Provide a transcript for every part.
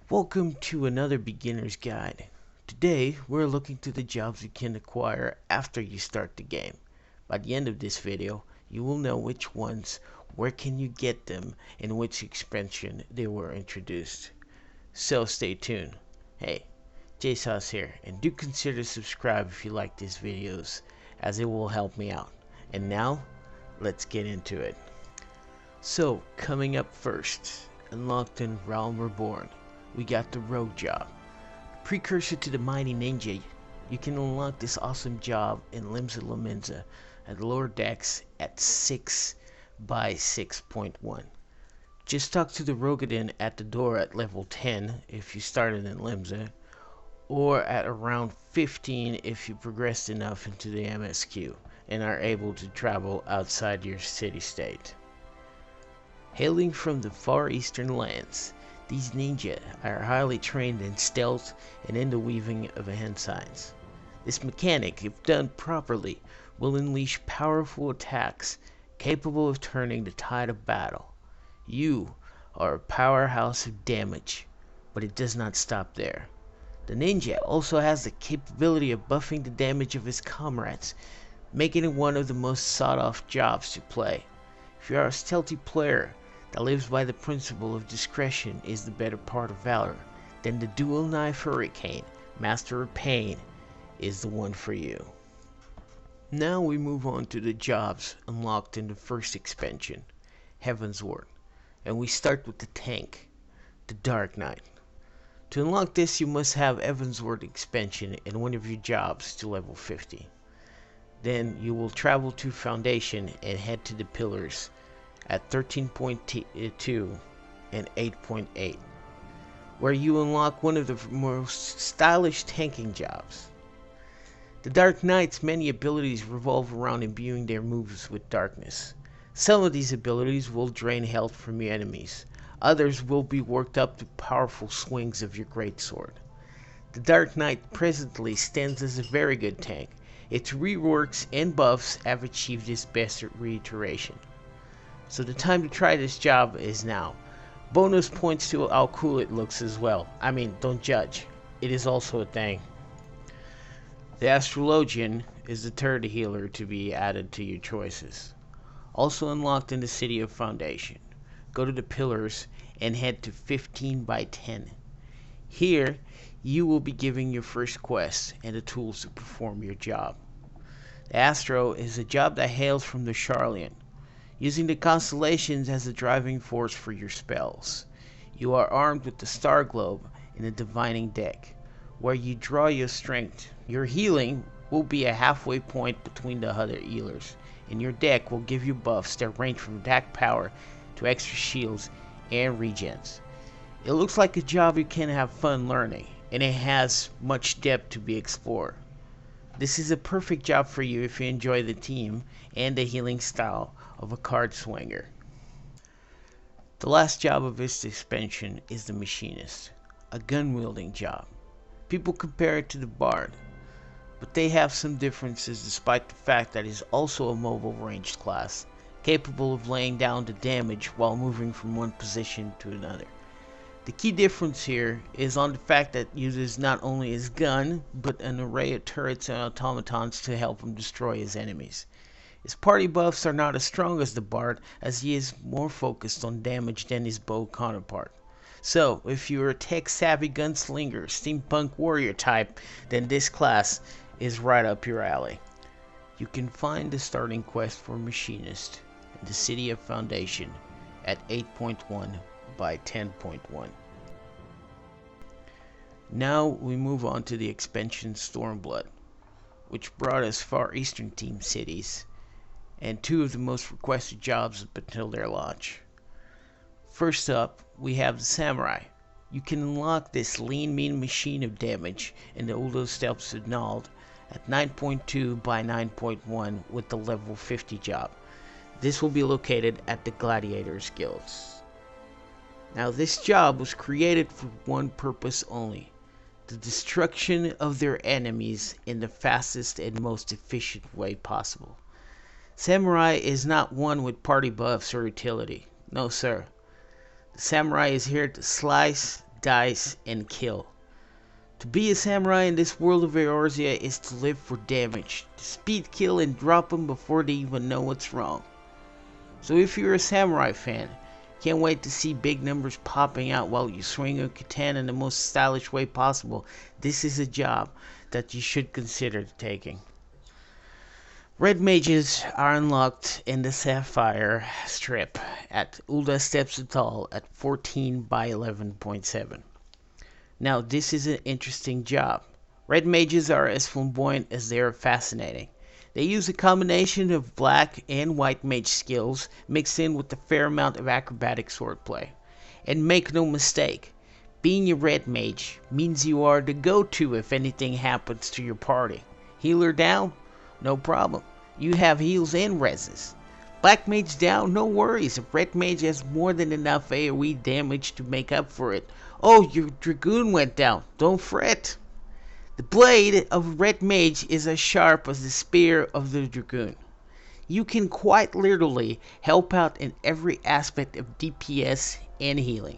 Welcome to another beginner's guide. Today we're looking to the jobs you can acquire after you start the game. By the end of this video you will know which ones, where can you get them, and which expansion they were introduced. So stay tuned. Hey, JSauce here, and do consider subscribe if you like these videos, as it will help me out. And now let's get into it. So coming up first, unlocked in Realm Reborn, we got the Rogue job. Precursor to the mighty ninja, you can unlock this awesome job in Limsa Lominsa at lower decks at 6 by 6.1. Just talk to the Rogadin at the door at level 10 if you started in Limsa, or at around 15 if you progressed enough into the MSQ and are able to travel outside your city-state. Hailing from the far eastern lands, these ninja are highly trained in stealth and in the weaving of hand signs. This mechanic, if done properly, will unleash powerful attacks capable of turning the tide of battle. You are a powerhouse of damage, but it does not stop there. The ninja also has the capability of buffing the damage of his comrades, making it one of the most sought-after jobs to play. If you are a stealthy player that lives by the principle of discretion is the better part of valor, then the dual knife hurricane, Master of Pain, is the one for you. Now we move on to the jobs unlocked in the first expansion, Heavensward, and we start with the tank, the Dark Knight. To unlock this you must have Heavensward expansion in one of your jobs to level 50. Then you will travel to Foundation and head to the Pillars at 13.2 and 8.8, where you unlock one of the most stylish tanking jobs. The Dark Knight's many abilities revolve around imbuing their moves with darkness. Some of these abilities will drain health from your enemies, others will be worked up to powerful swings of your greatsword. The Dark Knight presently stands as a very good tank. Its reworks and buffs have achieved its best reiteration. So the time to try this job is now. Bonus points to how cool it looks as well. I mean, don't judge. It is also a thing. The Astral Odeon is the third healer to be added to your choices. Also unlocked in the City of Foundation. Go to the Pillars and head to 15 by 10. Here, you will be given your first quest and the tools to perform your job. The Astro is a job that hails from the Charlian, using the constellations as the driving force for your spells. You are armed with the Star Globe in the Divining deck, where you draw your strength. Your healing will be a halfway point between the other healers, and your deck will give you buffs that range from attack power to extra shields and regens. It looks like a job you can have fun learning, and it has much depth to be explored. This is a perfect job for you if you enjoy the team and the healing style of a card swinger. The last job of this expansion is the Machinist, a gun-wielding job. People compare it to the Bard, but they have some differences despite the fact that it is also a mobile ranged class, capable of laying down the damage while moving from one position to another. The key difference here is on the fact that it uses not only his gun, but an array of turrets and automatons to help him destroy his enemies. His party buffs are not as strong as the Bard, as he is more focused on damage than his bow counterpart. So, if you are a tech-savvy gunslinger, steampunk warrior type, then this class is right up your alley. You can find the starting quest for Machinist in the City of Foundation at 8.1 by 10.1. Now we move on to the expansion Stormblood, which brought us Far Eastern team cities and two of the most requested jobs up until their launch. First up, we have the Samurai. You can unlock this lean mean machine of damage in the Udo Steps of Nald at 9.2 by 9.1 with the level 50 job. This will be located at the Gladiators Guilds. Now this job was created for one purpose only, the destruction of their enemies in the fastest and most efficient way possible. Samurai is not one with party buffs or utility. No sir. The Samurai is here to slice, dice, and kill. To be a samurai in this world of Eorzea is to live for damage, to speed kill and drop them before they even know what's wrong. So if you're a samurai fan, can't wait to see big numbers popping out while you swing a katana in the most stylish way possible, this is a job that you should consider taking. Red mages are unlocked in the Sapphire strip at Ulda Steps Atoll at 14 by 11.7. Now this is an interesting job. Red mages are as flamboyant as they are fascinating. They use a combination of black and white mage skills mixed in with a fair amount of acrobatic swordplay. And make no mistake, being a red mage means you are the go-to if anything happens to your party. Healer down? No problem. You have heals and reses. Black mage down? No worries. A red mage has more than enough AoE damage to make up for it. Oh, your dragoon went down. Don't fret. The blade of a red mage is as sharp as the spear of the dragoon. You can quite literally help out in every aspect of DPS and healing.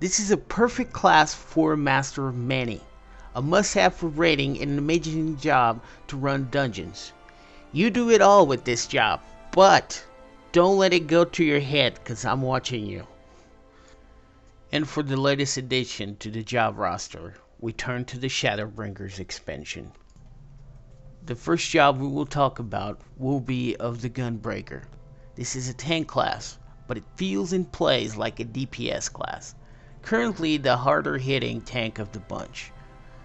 This is a perfect class for a master of many. A must-have for raiding and an amazing job to run dungeons. You do it all with this job, but don't let it go to your head because I'm watching you. And for the latest addition to the job roster, we turn to the Shadowbringers expansion. The first job we will talk about will be of the Gunbreaker. This is a tank class, but it feels and plays like a DPS class. Currently the harder hitting tank of the bunch.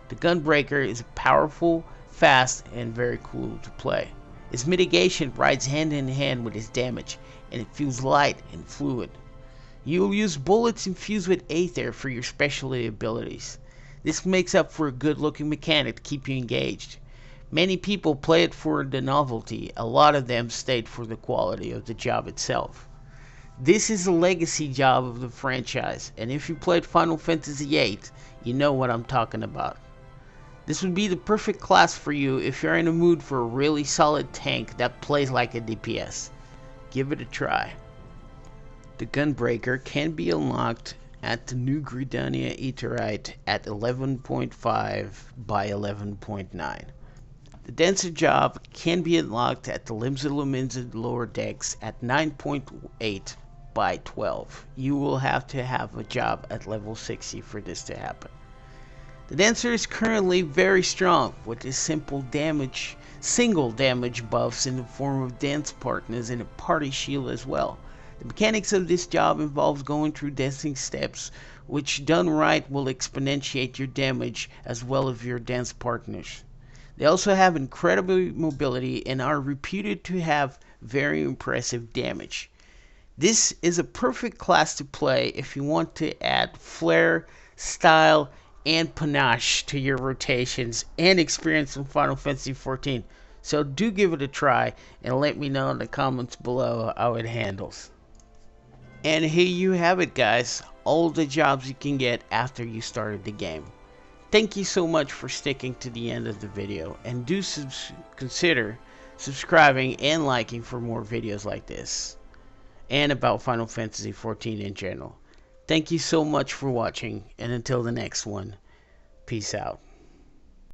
The Gunbreaker is powerful, fast, and very cool to play. Its mitigation rides hand in hand with its damage, and it feels light and fluid. You will use bullets infused with aether for your specialty abilities. This makes up for a good looking mechanic to keep you engaged. Many people play it for the novelty, a lot of them stayed for the quality of the job itself. This is a legacy job of the franchise, and if you played Final Fantasy VIII, you know what I'm talking about. This would be the perfect class for you if you're in a mood for a really solid tank that plays like a DPS. Give it a try. The Gunbreaker can be unlocked at the New Gridania Aetheryte at 11.5 by 11.9. The Dancer job can be unlocked at the Limsa Luminza lower decks at 9.8 by 12. You will have to have a job at level 60 for this to happen. The Dancer is currently very strong with his single damage buffs in the form of dance partners and a party shield as well. The mechanics of this job involves going through dancing steps, which done right will exponentiate your damage as well as your dance partners. They also have incredible mobility and are reputed to have very impressive damage. This is a perfect class to play if you want to add flair, style, and panache to your rotations and experience from Final Fantasy XIV. So do give it a try and let me know in the comments below how it handles. And here you have it, guys, all the jobs you can get after you started the game. Thank you so much for sticking to the end of the video, and do consider subscribing and liking for more videos like this and about Final Fantasy XIV in general. Thank you so much for watching, and until the next one, peace out.